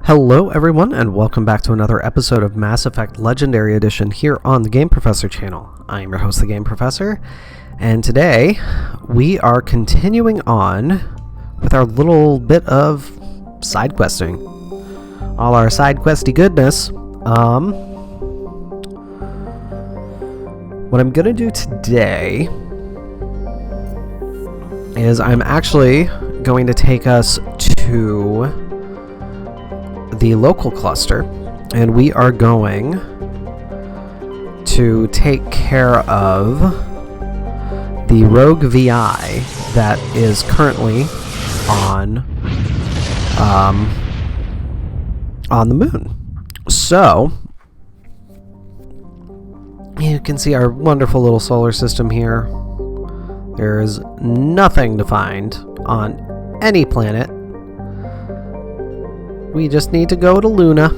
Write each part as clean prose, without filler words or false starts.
Hello everyone, and welcome back to another episode of Mass Effect Legendary Edition here on the Game Professor channel. I'm your host, the Game Professor, and today we are continuing on with our little bit of side questing. All our side questy goodness. What I'm gonna do today is I'm actually going to take us to the local cluster, and we are going to take care of the rogue VI that is currently on the moon. So you can see our wonderful little solar system here. There is nothing to find on any planet. We just need to go to Luna.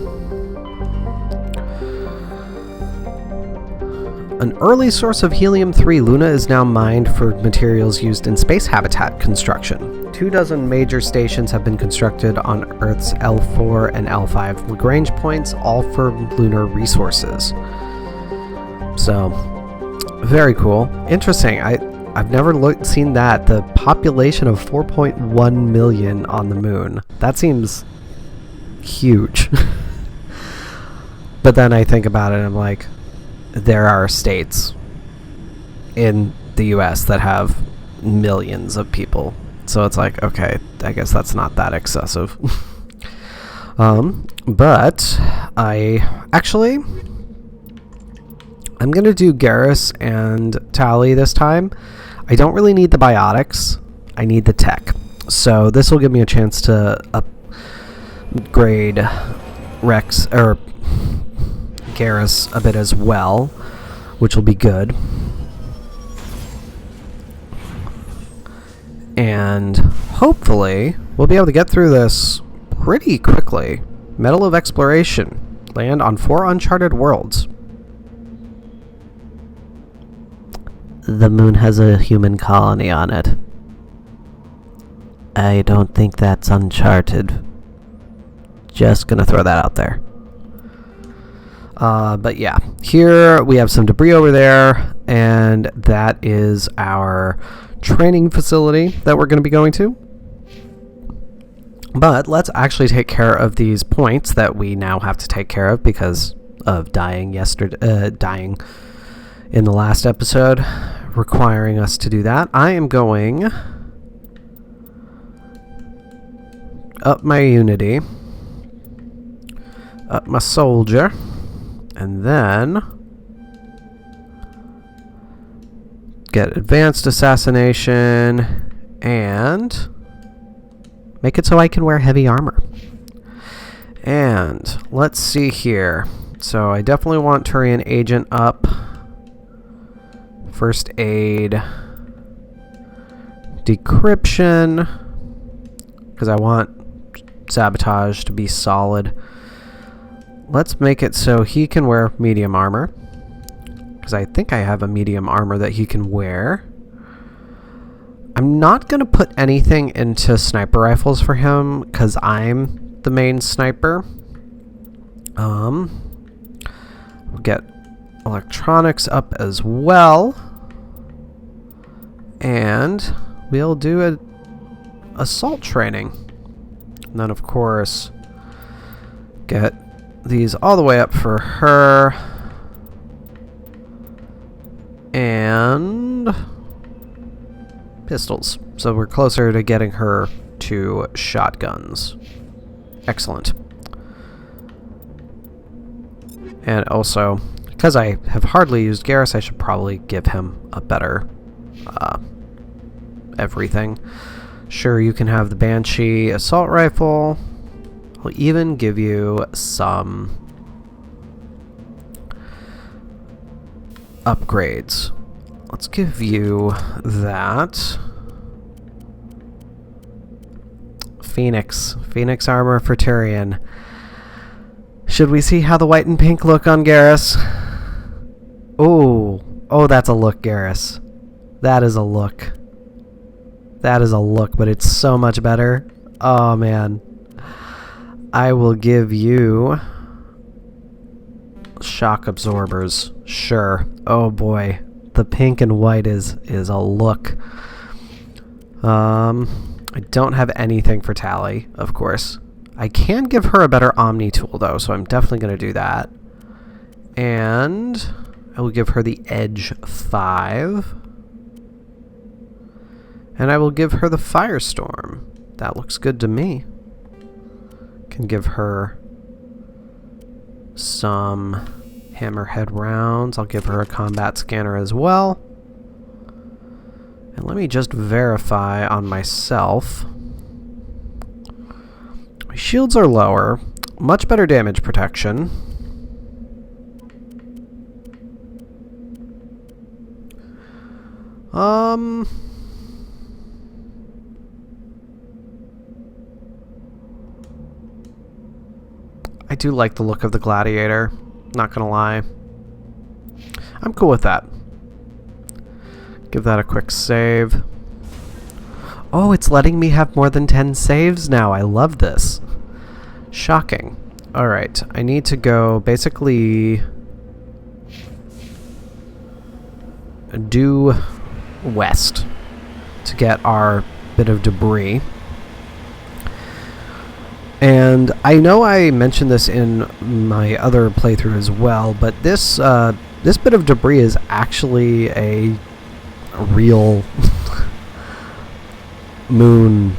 An early source of helium-3, Luna is now mined for materials used in space habitat construction. 24 major stations have been constructed on Earth's L4 and L5 Lagrange points, all for lunar resources. So, very cool. Interesting. I've never seen that. The population of 4.1 million on the moon. That seems huge. But then I think about it and I'm like, there are states in the US that have millions of people. So it's like, okay, I guess that's not that excessive. But I'm gonna do Garrus and Tali this time. I don't really need the biotics. I need the tech. So this will give me a chance to upgrade Rex or Garrus a bit as well, which will be good. And hopefully we'll be able to get through this pretty quickly. Medal of Exploration. Land on 4 uncharted worlds. The moon has a human colony on it. I don't think that's uncharted. Just gonna throw that out there. But yeah, here we have some debris over there, and that is our training facility that we're gonna be going to. But let's actually take care of these points that we now have to take care of because of dying in the last episode, requiring us to do that. I am going up my unity, up my soldier, and then get advanced assassination and make it so I can wear heavy armor. And let's see here. So I definitely want Turian Agent up. First aid, decryption, because I want sabotage to be solid. Let's make it so he can wear medium armor, because I think I have a medium armor that he can wear. I'm not going to put anything into sniper rifles for him, because I'm the main sniper. We'll get electronics up as well. And we'll do a assault training. And then, of course, get these all the way up for her. And pistols. So we're closer to getting her to shotguns. Excellent. And also, because I have hardly used Garrus, I should probably give him a better everything. Sure, you can have the Banshee assault rifle. I'll even give you some upgrades. Let's give you that. Phoenix armor for Turian. Should we see how the white and pink look on Garrus? Oh, that's a look, Garrus. That is a look. That is a look, but it's so much better. Oh, man. I will give you shock absorbers. Sure. Oh boy. The pink and white is a look. I don't have anything for Tally, of course. I can give her a better Omni tool, though, so I'm definitely going to do that. And I will give her the Edge 5. And I will give her the Firestorm. That looks good to me. Can give her some Hammerhead rounds. I'll give her a combat scanner as well. And let me just verify on myself. My shields are lower. Much better damage protection. I do like the look of the Gladiator. Not gonna lie. I'm cool with that. Give that a quick save. Oh, it's letting me have more than 10 saves now. I love this. Shocking. Alright, I need to go basically due west to get our bit of debris. And I know I mentioned this in my other playthrough as well, but this bit of debris is actually a real moon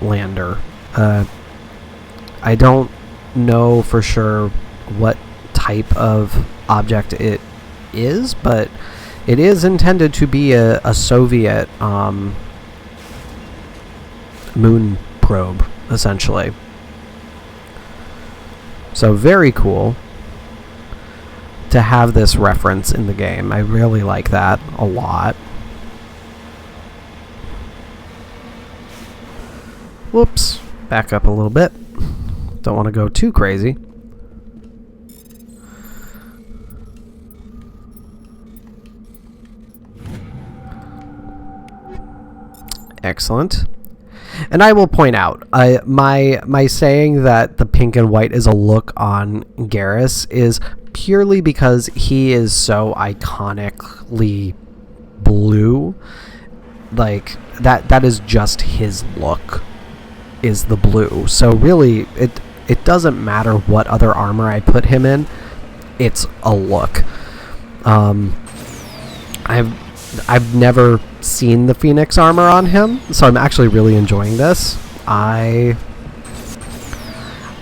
lander. I don't know for sure what type of object it is, but it is intended to be a Soviet moon probe, essentially. So very cool to have this reference in the game. I really like that a lot. Whoops. Back up a little bit. Don't want to go too crazy. Excellent. And I will point out, my saying that the pink and white is a look on Garrus is purely because he is so iconically blue. Like, that is just his look, is the blue. So really, it doesn't matter what other armor I put him in, it's a look. I've never seen the Phoenix armor on him, so I'm actually really enjoying this. I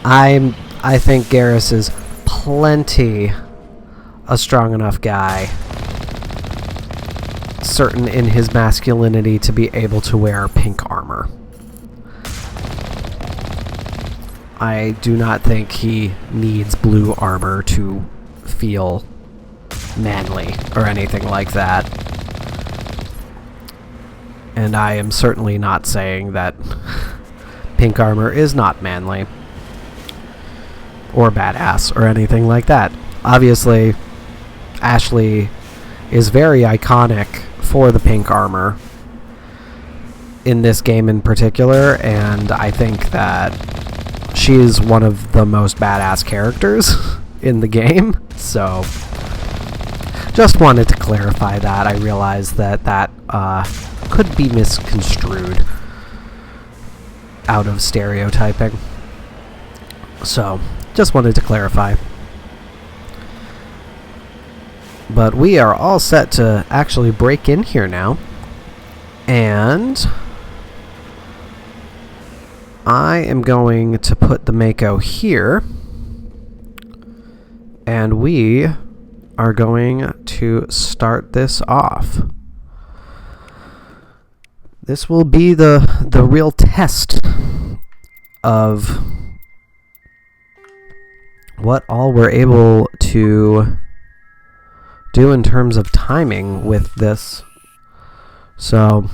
think Garrus is plenty a strong enough guy, certain in his masculinity, to be able to wear pink armor. I do not think he needs blue armor to feel manly or anything like that. And I am certainly not saying that pink armor is not manly or badass or anything like that. Obviously, Ashley is very iconic for the pink armor in this game in particular, and I think that she is one of the most badass characters in the game. So, just wanted to clarify that. I realized that could be misconstrued out of stereotyping. So, just wanted to clarify. But we are all set to actually break in here now. And I am going to put the Mako here. And we are going to start this off. This will be the real test of what all we're able to do in terms of timing with this. So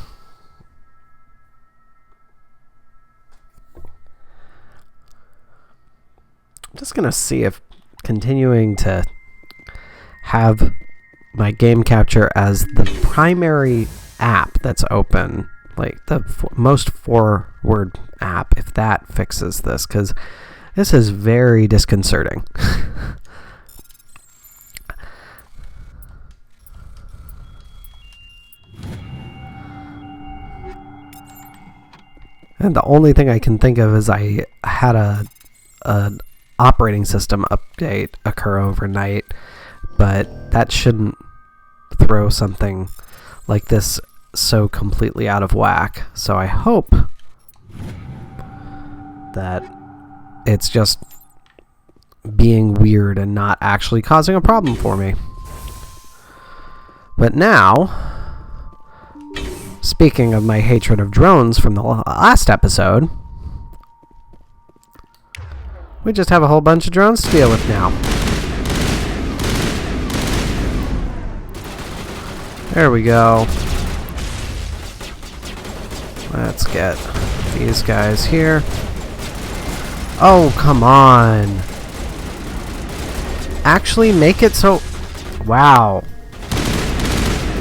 I'm just gonna see if continuing to have my game capture as the primary app that's open, like the most forward app, if that fixes this, because This is very disconcerting. And the only thing I can think of is I had an operating system update occur overnight, but that shouldn't throw something like this so completely out of whack. So I hope that it's just being weird and not actually causing a problem for me. But now, speaking of my hatred of drones from the last episode, we just have a whole bunch of drones to deal with now. There we go. Let's get these guys here. Oh, come on. Actually make it so... Wow.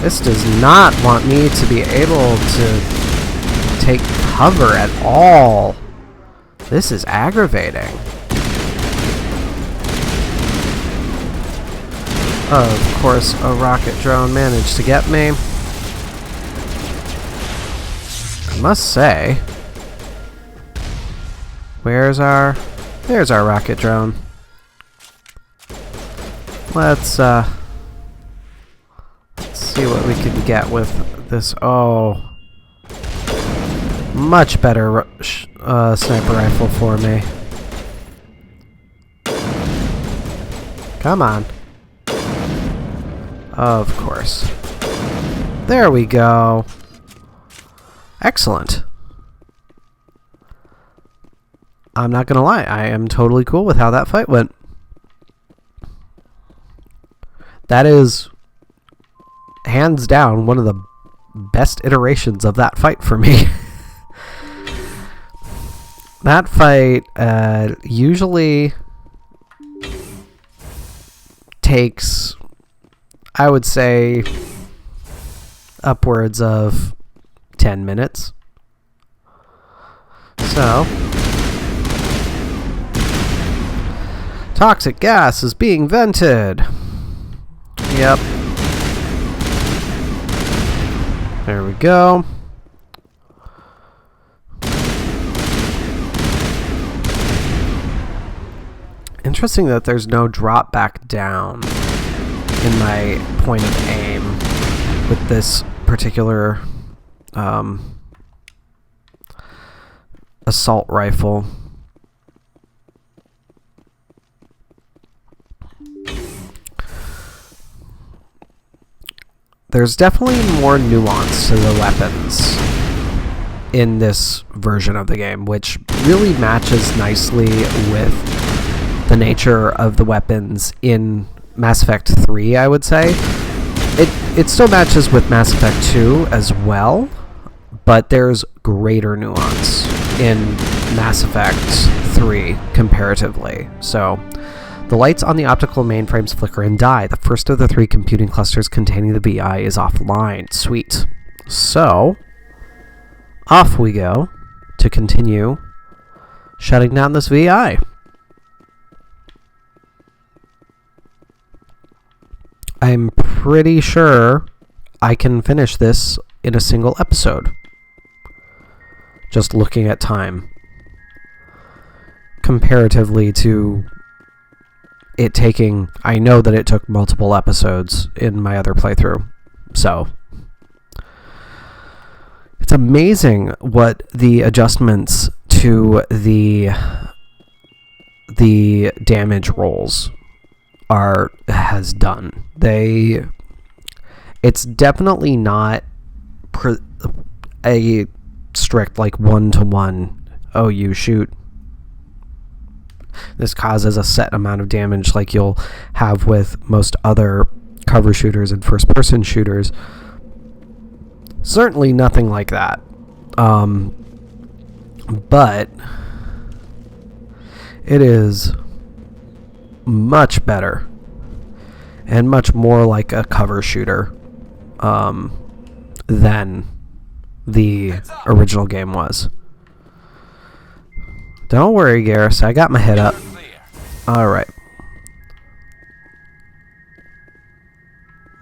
This does not want me to be able to take cover at all. This is aggravating. Of course, a rocket drone managed to get me. I must say... There's our rocket drone. Let's see what we can get with this. Oh, much better sniper rifle for me. Come on. Of course. There we go. Excellent. I'm not gonna lie, I am totally cool with how that fight went. That is, hands down, one of the best iterations of that fight for me. That fight usually takes, I would say, upwards of 10 minutes. So... Toxic gas is being vented. Yep. There we go. Interesting that there's no drop back down in my point of aim with this particular assault rifle. There's definitely more nuance to the weapons in this version of the game, which really matches nicely with the nature of the weapons in Mass Effect 3, I would say. It still matches with Mass Effect 2 as well, but there's greater nuance in Mass Effect 3 comparatively. So, the lights on the optical mainframes flicker and die. The first of the 3 computing clusters containing the VI is offline. Sweet. So, off we go to continue shutting down this VI. I'm pretty sure I can finish this in a single episode. Just looking at time. Comparatively to it taking... I know that it took multiple episodes in my other playthrough. So, it's amazing what the adjustments to the damage rolls has done. It's definitely not a strict like 1-to-1. Oh, you shoot. This causes a set amount of damage like you'll have with most other cover shooters and first-person shooters. Certainly nothing like that. But it is much better and much more like a cover shooter than the original game was. Don't worry, Garrus. I got my head up. Alright.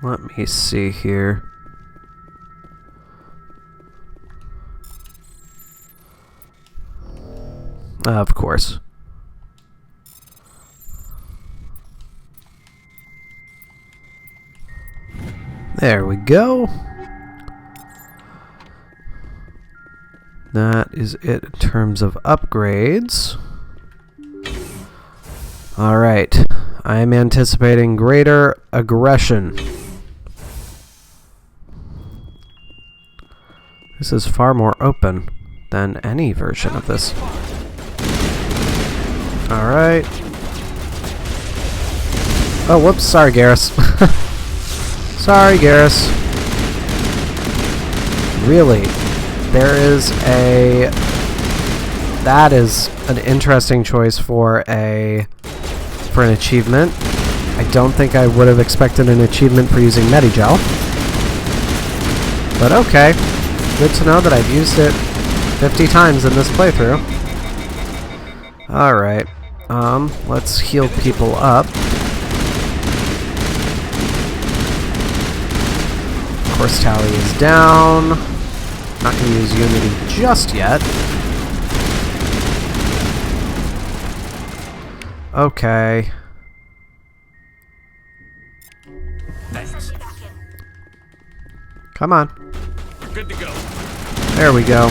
Let me see here. Of course. There we go. That is it in terms of upgrades. Alright. I am anticipating greater aggression. This is far more open than any version of this. Alright. Oh, whoops. Sorry, Garrus. Sorry, Garrus. Really? There is a... That is an interesting choice for an achievement. I don't think I would have expected an achievement for using Medigel. But okay. Good to know that I've used it 50 times in this playthrough. Alright. Let's heal people up. Course tally is down. Not going to use Unity just yet. Okay. Thanks. Come on. We're good to go. There we go.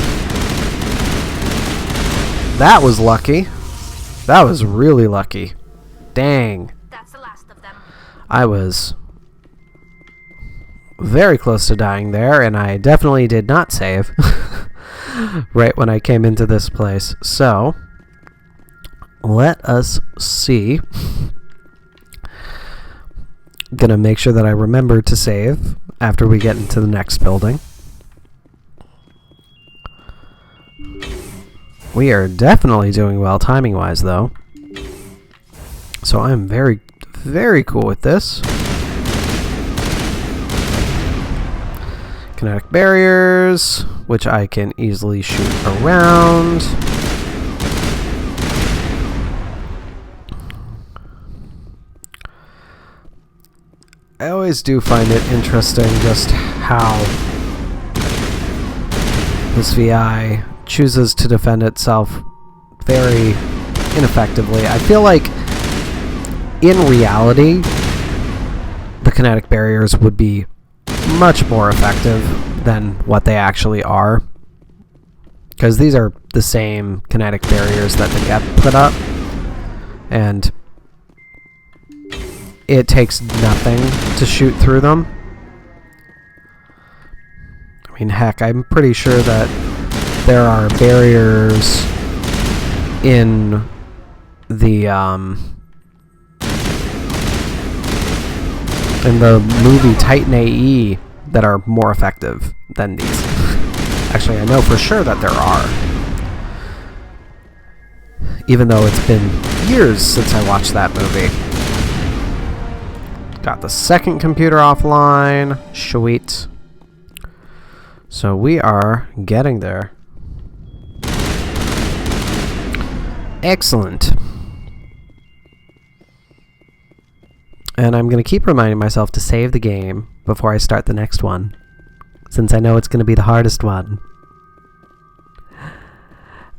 That was lucky. That was really lucky. Dang. That's the last of them. I was very close to dying there, and I definitely did not save right when I came into this place. So, let us see. Gonna make sure that I remember to save after we get into the next building. We are definitely doing well timing-wise, though. So I'm very, very cool with this. Kinetic barriers, which I can easily shoot around. I always do find it interesting just how this VI chooses to defend itself very ineffectively. I feel like, in reality, the kinetic barriers would be much more effective than what they actually are. Because these are the same kinetic barriers that the Geth put up. And it takes nothing to shoot through them. I mean, heck, I'm pretty sure that there are barriers in the movie Titan AE that are more effective than these. Actually, I know for sure that there are. Even though it's been years since I watched that movie. Got the second computer offline. Sweet. So we are getting there. Excellent. And I'm going to keep reminding myself to save the game before I start the next one, since I know it's going to be the hardest one.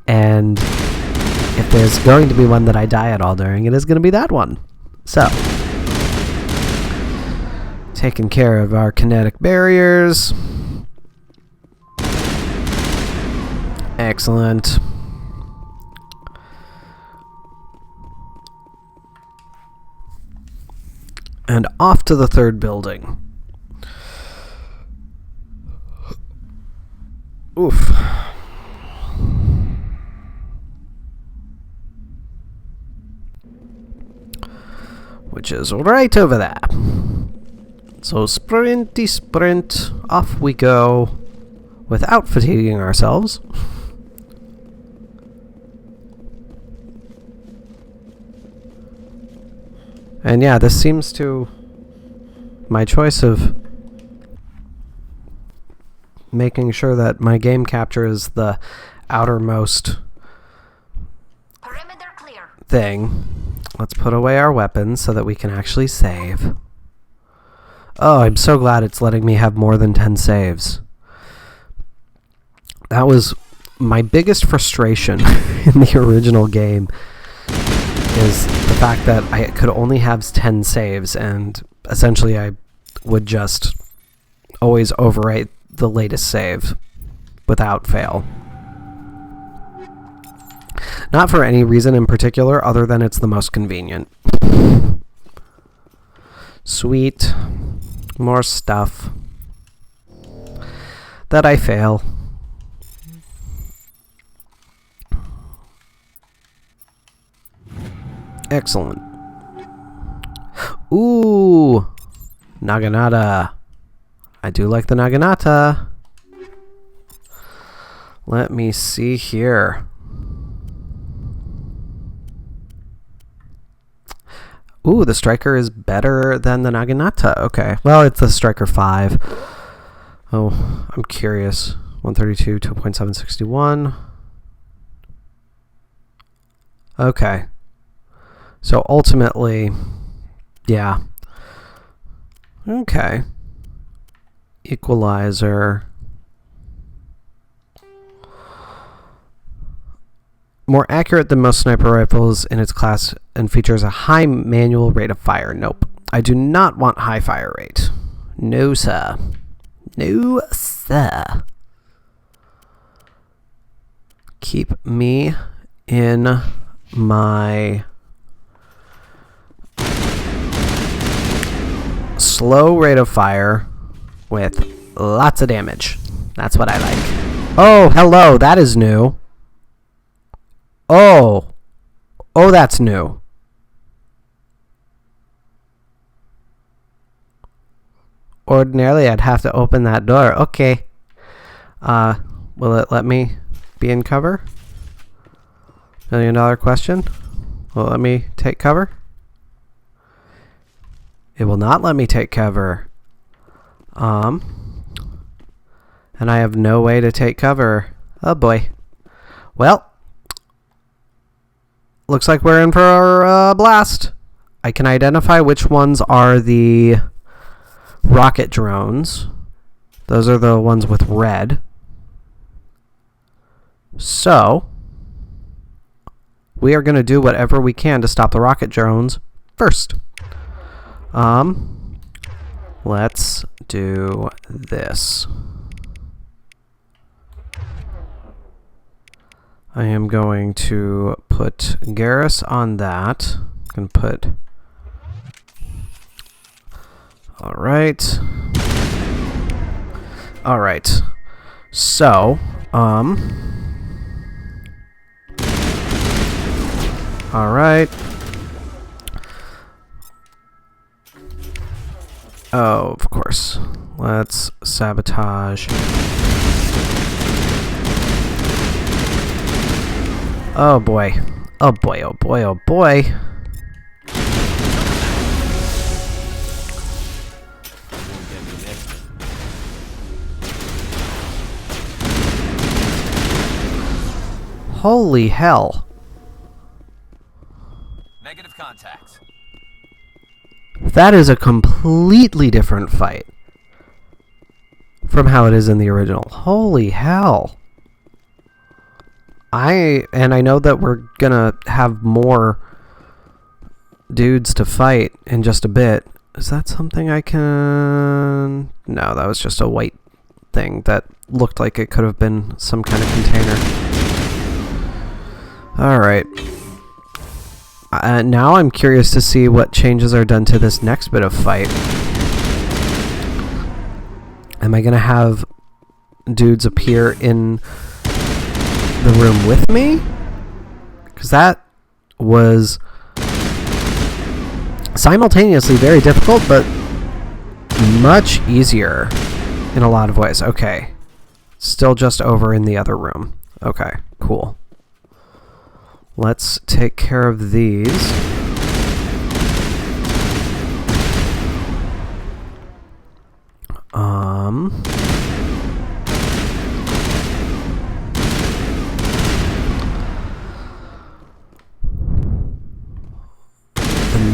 And if there's going to be one that I die at all during, it is going to be that one. So, taking care of our kinetic barriers. Excellent. And off to the third building. Oof. Which is right over there. So sprinty sprint, off we go, without fatiguing ourselves. And yeah, this seems to... my choice of making sure that my game captures the outermost thing. Let's put away our weapons so that we can actually save. Oh, I'm so glad it's letting me have more than 10 saves. That was my biggest frustration in the original game, is the fact that I could only have 10 saves, and essentially I would just always overwrite the latest save without fail. Not for any reason in particular other than it's the most convenient. Sweet. More stuff that I fail. Excellent. Ooh, Naginata. I do like the Naginata. Let me see here. Ooh, the Striker is better than the Naginata. Okay. Well, it's the Striker 5. Oh, I'm curious. 132, 2.761. Okay. So ultimately, yeah. Okay. Equalizer. More accurate than most sniper rifles in its class and features a high manual rate of fire. Nope. I do not want high fire rate. No, sir. No, sir. Keep me in my slow rate of fire with lots of damage. That's what I like. Oh, hello. That is new. Oh. Oh, that's new. Ordinarily, I'd have to open that door. Okay. Will it let me be in cover? $1 million question. Will it let me take cover? It will not let me take cover. And I have no way to take cover. Oh boy. Well, looks like we're in for a blast. I can identify which ones are the rocket drones. Those are the ones with red. So, we are going to do whatever we can to stop the rocket drones first. Let's do this. I am going to put Garrus on that. I'm going to put... Alright. Alright. So, alright. Oh, of course. Let's sabotage. Oh boy. Oh boy, oh boy, oh boy. Holy hell. Negative contacts. That is a completely different fight from how it is in the original. Holy hell. I know that we're gonna have more dudes to fight in just a bit. Is that something I can... No, that was just a white thing that looked like it could have been some kind of container. Alright. Now I'm curious to see what changes are done to this next bit of fight. Am I gonna have dudes appear in the room with me? Because that was simultaneously very difficult, but much easier in a lot of ways. Okay. Still just over in the other room. Okay, cool. Let's take care of these.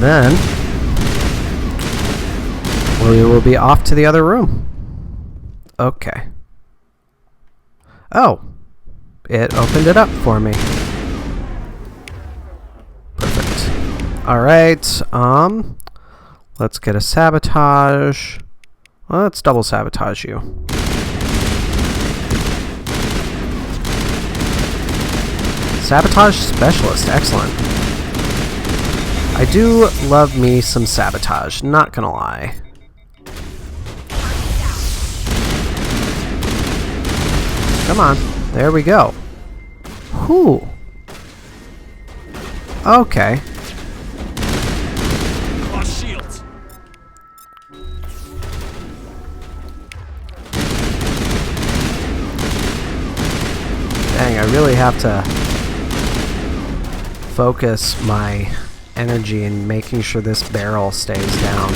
then we will be off to the other room. Okay. Oh, it opened it up for me. Perfect. All right. Let's get a sabotage. Let's double sabotage you. Sabotage specialist. Excellent. I do love me some sabotage, not gonna lie. Come on. There we go. Whew. Okay. Lost shields. Dang, I really have to focus my energy in making sure this barrel stays down.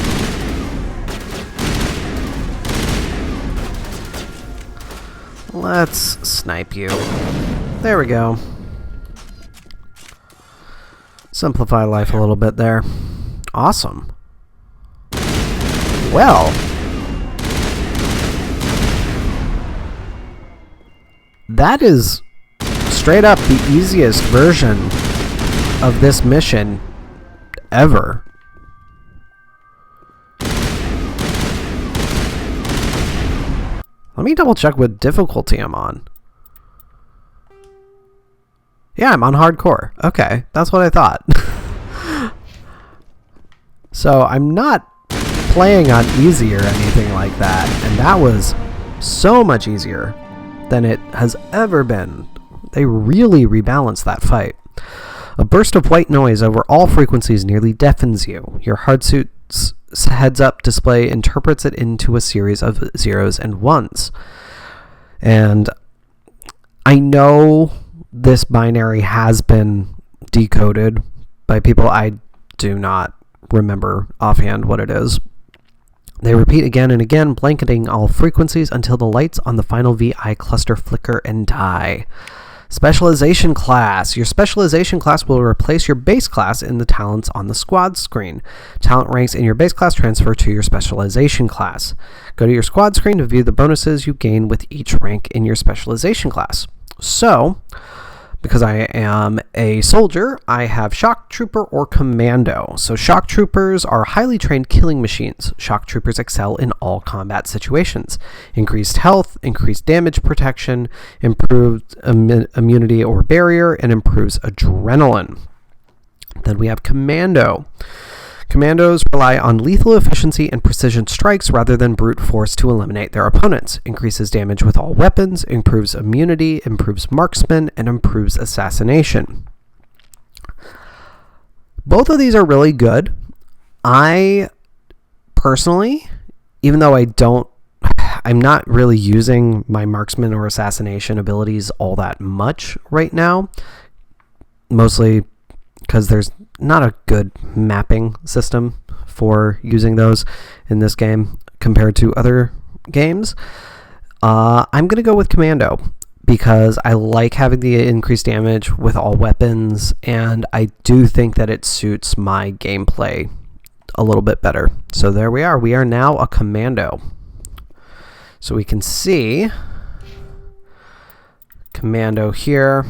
Let's snipe you. There we go. Simplify life a little bit there. Awesome. Well, that is straight up the easiest version of this mission ever. Let me double check what difficulty I'm on. Yeah, I'm on hardcore. Okay, that's what I thought. So I'm not playing on easy or anything like that, and that was so much easier than it has ever been. They really rebalanced that fight. A burst of white noise over all frequencies nearly deafens you. Your hardsuit's heads-up display interprets it into a series of zeros and ones. And I know this binary has been decoded by people. I do not remember offhand what it is. They repeat again and again, blanketing all frequencies until the lights on the final VI cluster flicker and die. Specialization class. Your specialization class will replace your base class in the talents on the squad screen. Talent ranks in your base class transfer to your specialization class. Go to your squad screen to view the bonuses you gain with each rank in your specialization class. So, because I am a soldier, I have Shock Trooper or Commando. So Shock Troopers are highly trained killing machines. Shock Troopers excel in all combat situations. Increased health, increased damage protection, improved immunity or barrier, and improves adrenaline. Then we have Commando. Commandos rely on lethal efficiency and precision strikes rather than brute force to eliminate their opponents. Increases damage with all weapons, improves immunity, improves marksman, and improves assassination. Both of these are really good. I personally, even though I'm not really using my marksman or assassination abilities all that much right now, mostly because there's not a good mapping system for using those in this game compared to other games. I'm going to go with Commando because I like having the increased damage with all weapons, and I do think that it suits my gameplay a little bit better. So there we are. We are now a Commando. So we can see Commando here.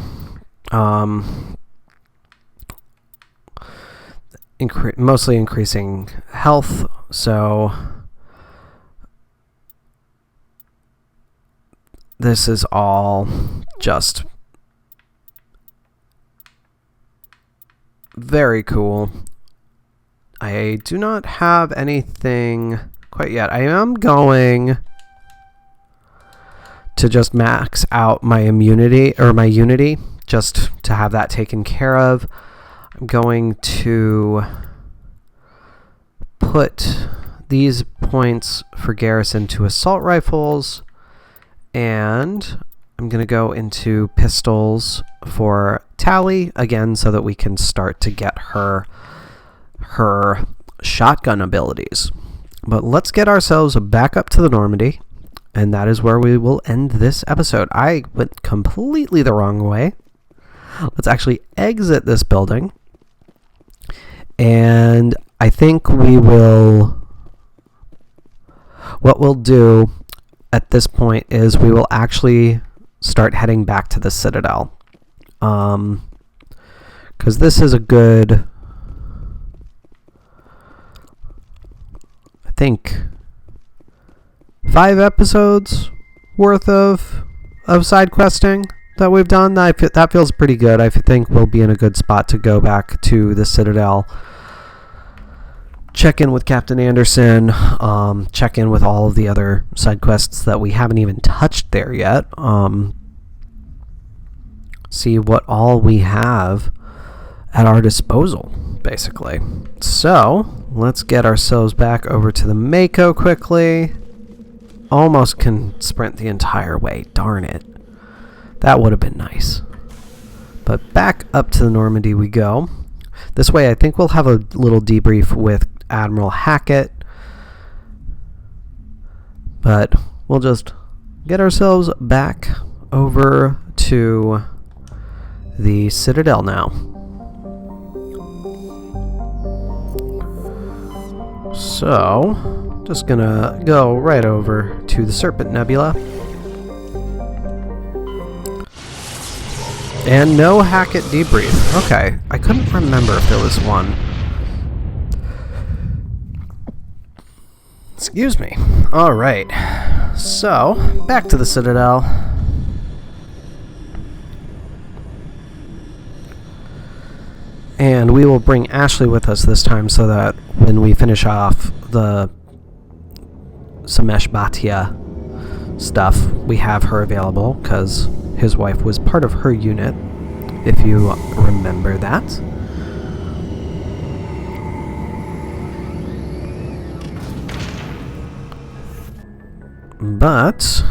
Mostly increasing health, so this is all just very cool. I do not have anything quite yet. I am going to just max out my immunity or my unity just to have that taken care of. I'm going to put these points for garrison to assault rifles, and I'm going to go into pistols for Tally again so that we can start to get her shotgun abilities. But let's get ourselves back up to the Normandy, and that is where we will end this episode. I went completely the wrong way. Let's actually exit this building. And I think we will... What we'll do at this point is we will actually start heading back to the Citadel. Because this is a good... I think 5 episodes worth of side questing that we've done. That feels pretty good. I think we'll be in a good spot to go back to the Citadel, check in with Captain Anderson, check in with all of the other side quests that we haven't even touched there yet, see what all we have at our disposal, basically. So let's get ourselves back over to the Mako quickly. Almost can sprint the entire way. Darn it. That would have been nice. But back up to the Normandy we go. This way I think we'll have a little debrief with Admiral Hackett. But we'll just get ourselves back over to the Citadel now. So, just gonna go right over to the Serpent Nebula. And no Hackett debrief. Okay, I couldn't remember if there was one. Excuse me. Alright, so, back to the Citadel. And we will bring Ashley with us this time so that when we finish off the Samesh Bhatia stuff, we have her available, because his wife was part of her unit, if you remember that. But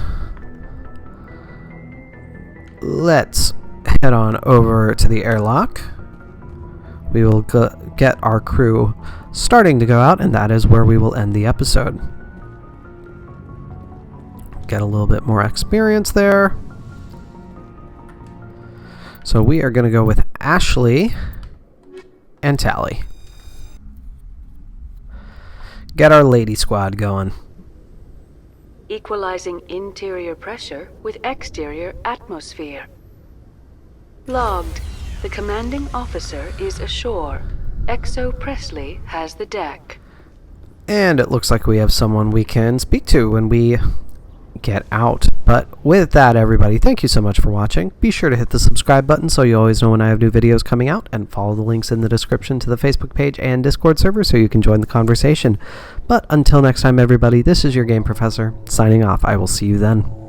let's head on over to the airlock. We will get our crew starting to go out, and that is where we will end the episode. Get a little bit more experience there. So we are going to go with Ashley and Tally. Get our lady squad going. Equalizing interior pressure with exterior atmosphere. Logged. The commanding officer is ashore. Exo Presley has the deck. And it looks like we have someone we can speak to when we get out. But with that, everybody, thank you so much for watching. Be sure to hit the subscribe button so you always know when I have new videos coming out, and follow the links in the description to the Facebook page and Discord server so you can join the conversation. But until next time, everybody, this is your Game Professor, signing off. I will see you then.